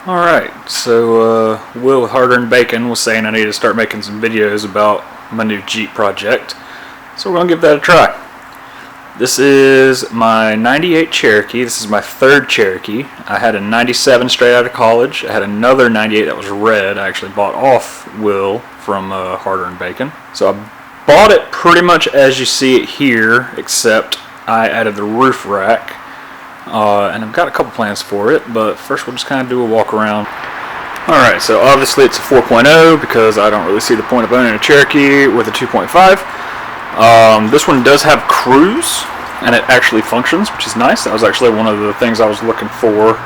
Alright, so Will with Hard Earned Bacon was saying I need to start making some videos about my new Jeep project. So we're going to give that a try. This is my 98 Cherokee. This is my third Cherokee. I had a 97 straight out of college. I had another 98 that was red. I actually bought off Will from Hard Earned Bacon. So I bought it pretty much as you see it here, except I added the roof rack. And I've got a couple plans for it, but first we'll just kind of do a walk around. Alright, so obviously it's a 4.0 because I don't really see the point of owning a Cherokee with a 2.5. This one does have cruise, and it actually functions, which is nice. That was actually one of the things I was looking for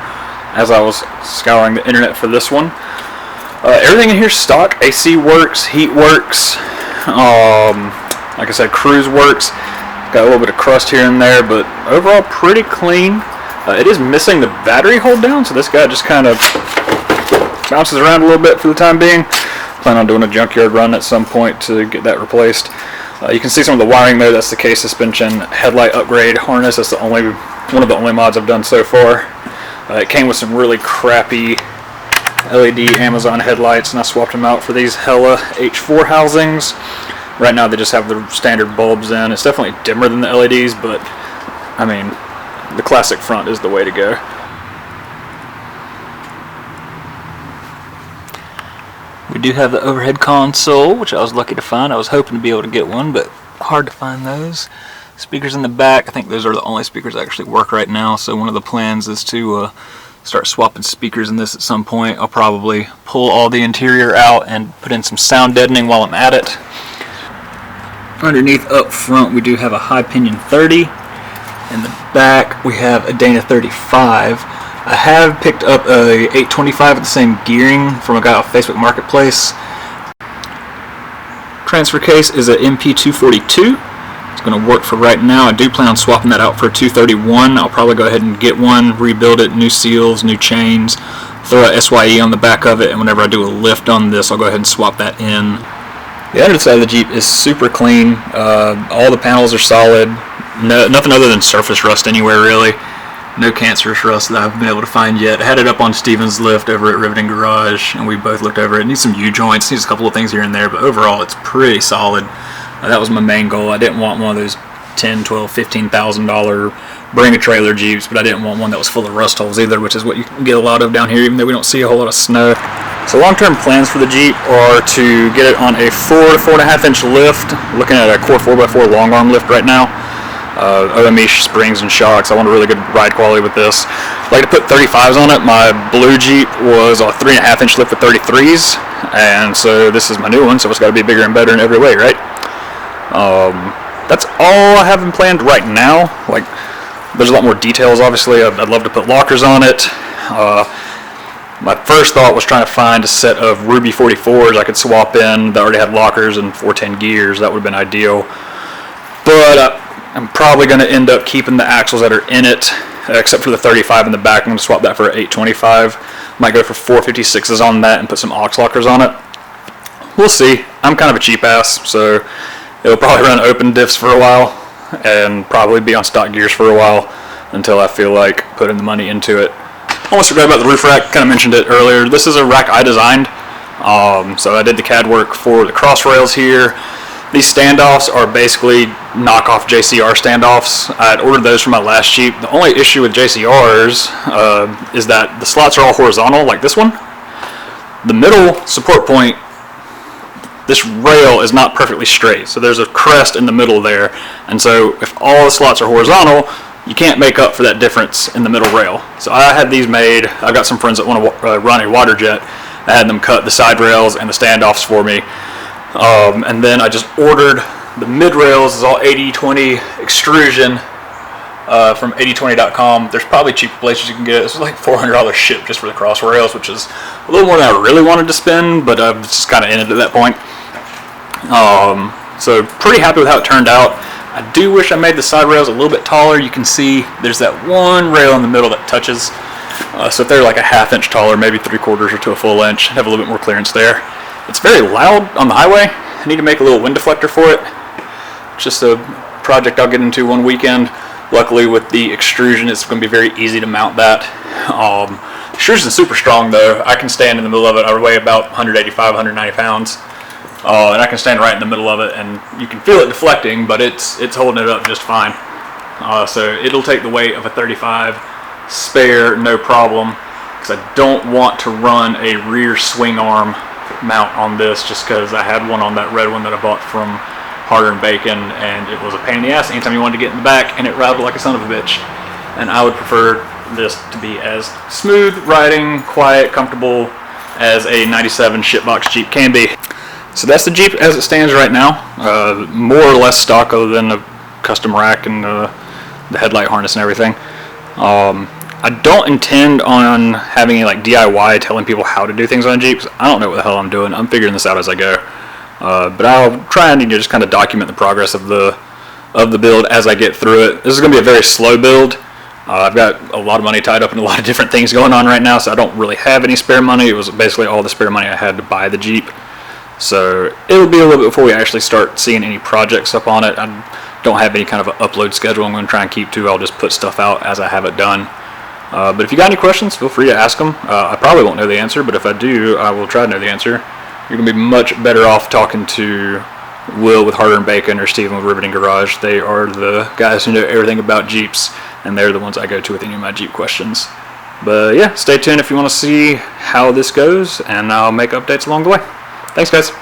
as I was scouring the internet for this one. Everything in here is stock. AC works, heat works, like I said, cruise works. Got a little bit of crust here and there, but overall pretty clean. It is missing the battery hold down, so this guy just kind of bounces around a little bit for the time being. Plan on doing a junkyard run at some point to get that replaced. You can see some of the wiring there. That's the K suspension headlight upgrade harness. That's one of the only mods I've done so far. It came with some really crappy LED Amazon headlights, and I swapped them out for these Hella H4 housings. Right now they just have the standard bulbs in. It's definitely dimmer than the LEDs, but I mean, the classic front is the way to go. We do have the overhead console, which I was lucky to find. I was hoping to be able to get one, but hard to find those. Speakers in the back, I think those are the only speakers that actually work right now, so one of the plans is to start swapping speakers in this at some point. I'll probably pull all the interior out and put in some sound deadening while I'm at it. Underneath up front we do have a high pinion 30. In the back we have a Dana 35. I have picked up a 825 with the same gearing from a guy off Facebook Marketplace. Transfer case is a MP242. It's going to work for right now. I do plan on swapping that out for a 231. I'll probably go ahead and get one, rebuild it, new seals, new chains, throw a SYE on the back of it, and whenever I do a lift on this I'll go ahead and swap that in. The underside of the Jeep is super clean. All the panels are solid. Nothing other than surface rust anywhere really. No cancerous rust that I've been able to find yet. I had it up on Steven's lift over at Riveting Garage, and we both looked over it. It needs some U-joints, needs a couple of things here and there, but overall it's pretty solid. That was my main goal. I didn't want one of those $10,000, $12,000, $15,000 bring a trailer Jeeps, but I didn't want one that was full of rust holes either, which is what you can get a lot of down here, even though we don't see a whole lot of snow. So long-term plans for the Jeep are to get it on a 4 to 4.5 inch lift. Looking at a Core 4x4 long arm lift right now. OME springs and shocks. I want a really good ride quality with this. I'd like to put 35s on it. My blue Jeep was a 3.5 inch lift with 33s, and so this is my new one, so it's got to be bigger and better in every way, right? That's all I have in planned right now. Like, there's a lot more details, obviously. I'd love to put lockers on it. My first thought was trying to find a set of Ruby 44s I could swap in that already had lockers and 410 gears. That would have been ideal. But I'm probably going to end up keeping the axles that are in it, except for the 35 in the back. I'm going to swap that for an 825. Might go for 456s on that and put some aux lockers on it. We'll see. I'm kind of a cheap ass, so it'll probably run open diffs for a while and probably be on stock gears for a while until I feel like putting the money into it. Almost forgot about the roof rack. Kind of mentioned it earlier. This is a rack I designed. So I did the CAD work for the cross rails here. These standoffs are basically knockoff JCR standoffs. I had ordered those from my last Jeep. The only issue with JCRs is that the slots are all horizontal, like this one. The middle support point, this rail is not perfectly straight, so there's a crest in the middle there, and so if all the slots are horizontal, you can't make up for that difference in the middle rail. So I had these made. I got some friends that want to run a water jet. I had them cut the side rails and the standoffs for me. And then I just ordered the mid rails. It's all 80/20 extrusion from 8020.com. There's probably cheaper places you can get it. This is like $400 ship just for the cross rails, which is a little more than I really wanted to spend, but I was just kind of in it at that point. So pretty happy with how it turned out. I do wish I made the side rails a little bit taller. You can see there's that one rail in the middle that touches. So if they're like a ½ inch taller, maybe 3/4 or to a full inch, have a little bit more clearance there. It's very loud on the highway. I need to make a little wind deflector for it. It's just a project I'll get into one weekend. Luckily with the extrusion, it's going to be very easy to mount that. Sure isn't super strong though. I can stand in the middle of it. I weigh about 185, 190 pounds. And I can stand right in the middle of it, and you can feel it deflecting, but it's holding it up just fine. So it'll take the weight of a 35 spare, no problem, because I don't want to run a rear swing arm mount on this, just because I had one on that red one that I bought from Harder & Bacon, and it was a pain in the ass anytime you wanted to get in the back, and it rattled like a son of a bitch. And I would prefer this to be as smooth riding, quiet, comfortable as a 97 shitbox Jeep can be. So that's the Jeep as it stands right now. More or less stock, other than the custom rack and the headlight harness and everything. I don't intend on having any like DIY telling people how to do things on Jeeps. I don't know what the hell I'm doing. I'm figuring this out as I go. But I'll try and just kind of document the progress of the build as I get through it. This is going to be a very slow build. I've got a lot of money tied up in a lot of different things going on right now, so I don't really have any spare money. It was basically all the spare money I had to buy the Jeep. So it'll be a little bit before we actually start seeing any projects up on it. I don't have any kind of an upload schedule I'm going to try and keep to. I'll just put stuff out as I have it done. But if you got any questions, feel free to ask them. I probably won't know the answer, but if I do, I will try to know the answer. You're going to be much better off talking to Will with Harder & Bacon or Steven with Riveting Garage. They are the guys who know everything about Jeeps, and they're the ones I go to with any of my Jeep questions. But yeah, stay tuned if you want to see how this goes, and I'll make updates along the way. Thanks, guys.